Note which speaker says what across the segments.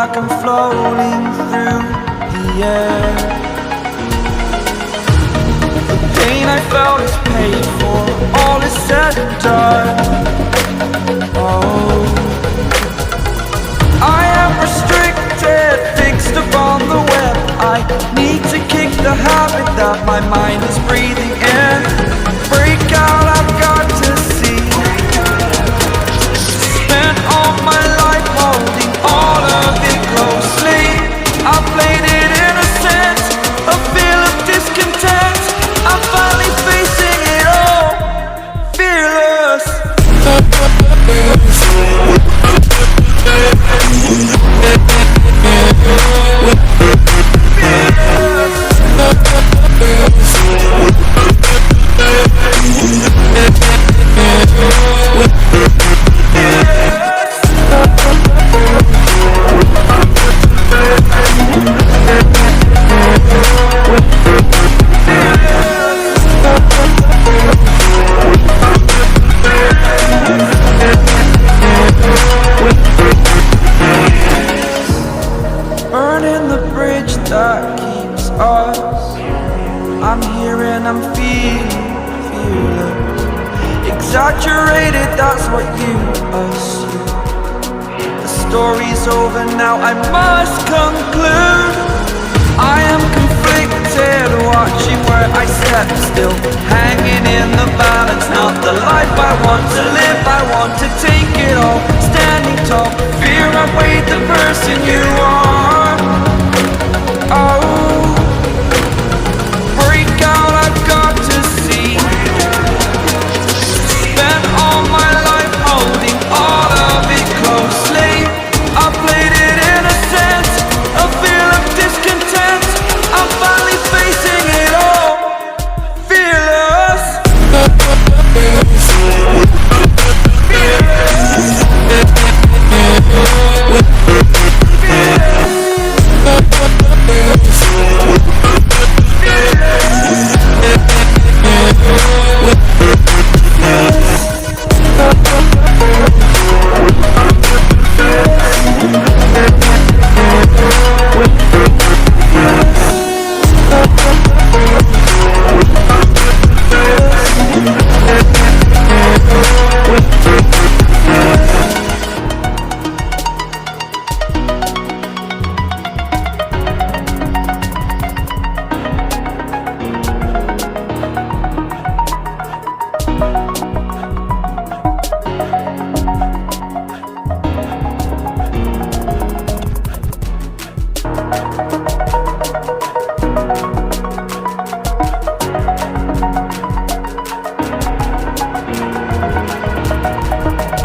Speaker 1: like I'm floating through the air. The pain I felt is paid for, all is said and done. Oh, I am restricted, fixed upon the web. I need to kick the habit that my mind is breathing in. Break out, I've got to see. Spent all my life holding all of it closely. I played it innocent, a feel of discontent. I'm finally facing it all, fearless. Burning the bridge that keeps us. I'm here and I'm fearless. Exaggerated, that's what you assume. The story's over now, I must conclude. I am conflicted, watching where I step still, hanging in the balance. Not the life I want to live, I want to take it all. Standing tall, fear outweighed the person you are. Oh, break out, I've got to see. Spent all my life holding all of it closely. I played it innocent, a feel of discontent. I'm finally facing it all, fearless.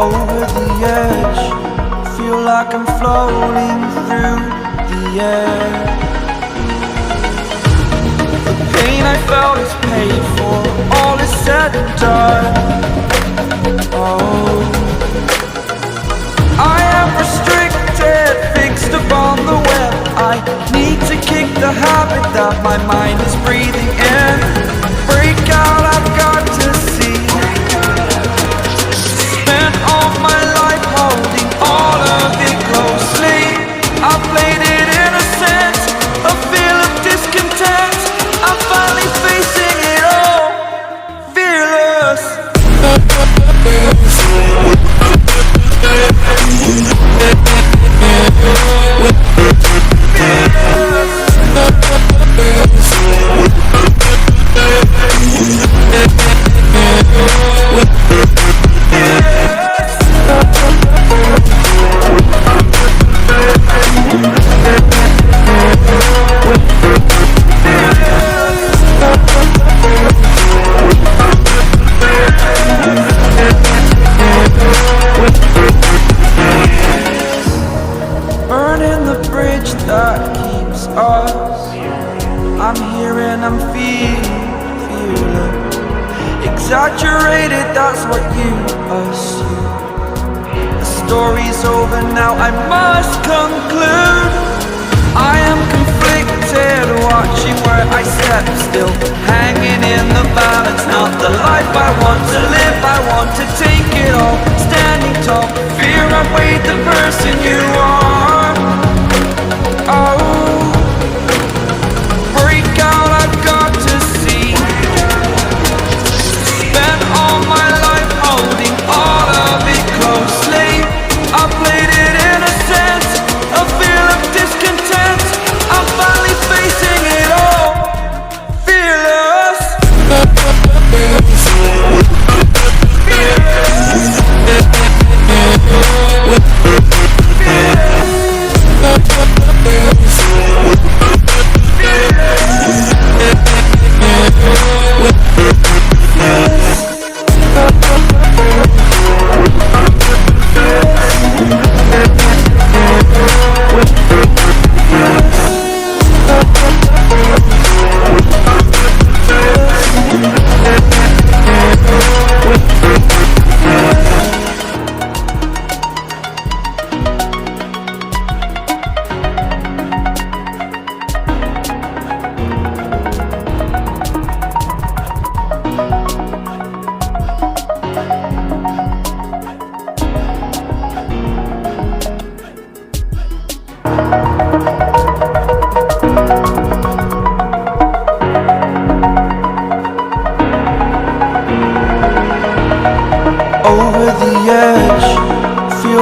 Speaker 1: Over the edge, feel like I'm floating through the air. The pain I felt is paid for, all is said and done. Oh, I am restricted, fixed upon the web. I need to kick the habit that my mind is breathing in. Break out, I've got to see. Spent all my life holding all of it closely. I played it innocent, a feel of discontent. I'm finally facing it all, fearless. Burning the bridge that keeps us. I'm here and I'm fearless. Exaggerated, that's what you assume. The story's over now, I must conclude. I am conflicted, watching where I step still, hanging in the balance. Not the life I want to live, I want to take it all. Standing tall, fear outweighed the person you are.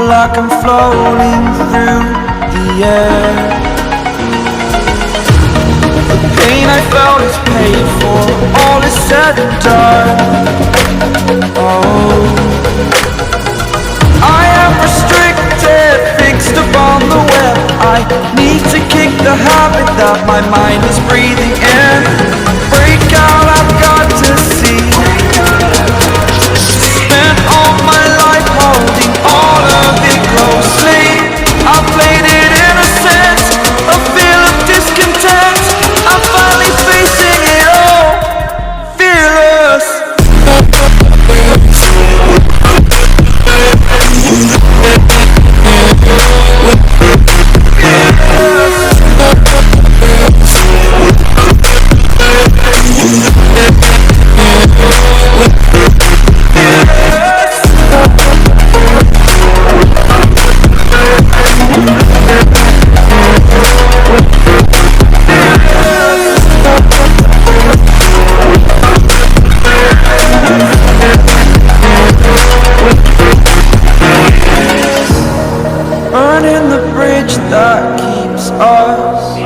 Speaker 1: like I'm floating through the air. The pain I felt is paid for, all is said and done. Oh, I am restricted, fixed upon the web. I need to kick the habit that my mind is breathing in. Break out, I've got to see. Spent all my life holding all of it closely. I played it innocent, a feel of discontent. I'm finally facing it all, fearless. Burning the bridge that keeps us.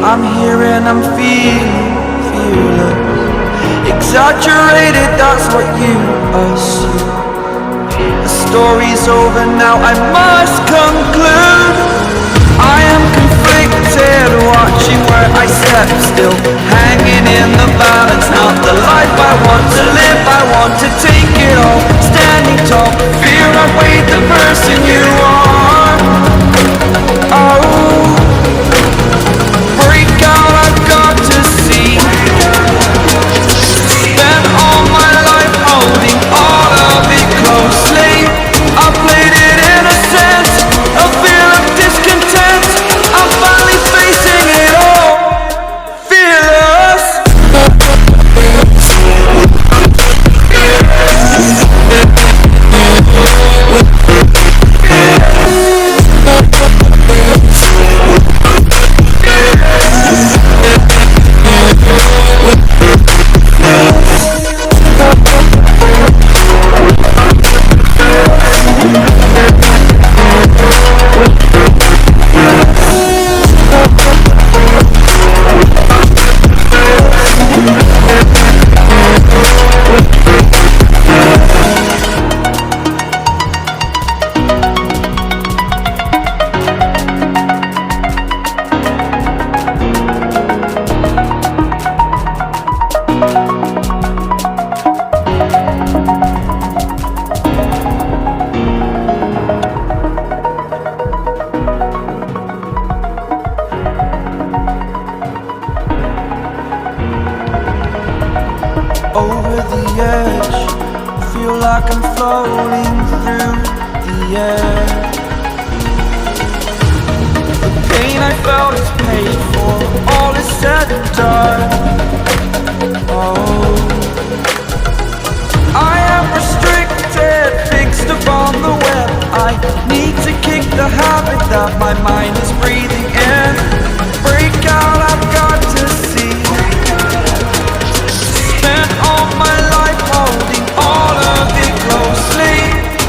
Speaker 1: I'm here and I'm feeling exaggerated, that's what you assume. The story's over now, I must conclude. I am conflicted, watching where I step still, hanging in the balance. Not the life I want to live, I want to take it all. Standing tall, fear I weighed the person you are. Oh, break out, I've got to see. Spent all my life holding all of it closely. I played it innocent, a feel of discontent. I'm finally facing it all, fearless. Over the edge, feel like I'm floating through the air. The pain I felt is paid for, all is said and done. Oh, I am restricted, fixed upon the web. I need to kick the habit that my mind is breathing in. Break out, I've got to see. Spent all my life holding all of it closely.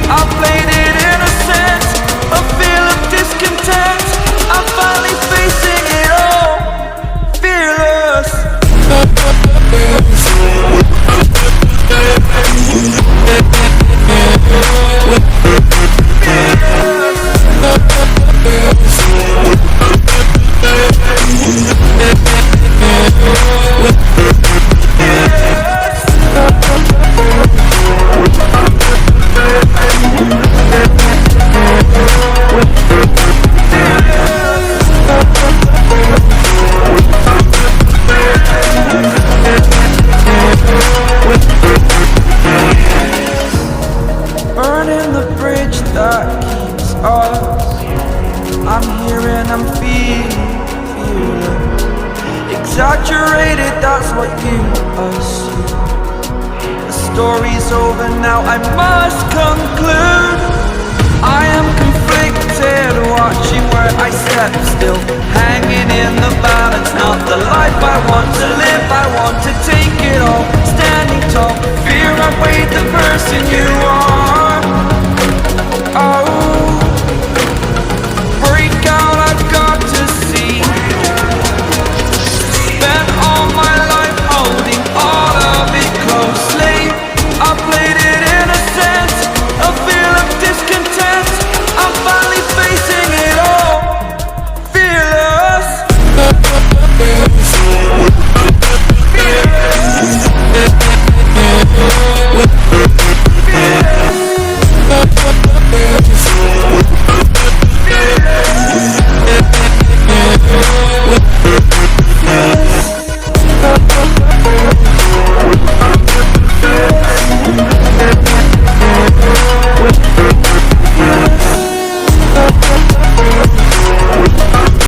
Speaker 1: I played it innocent, a feel of discontent. I'm finally facing it all, fearless. Burning the bridge that keeps us. I'm here and I'm feeling exaggerated, that's what you assume. The story's over now, I must conclude. I am conflicted, watching where I step still, hanging in the balance. Not the life I want to live, I want to take it all. Standing tall, fear I weighed the person you are.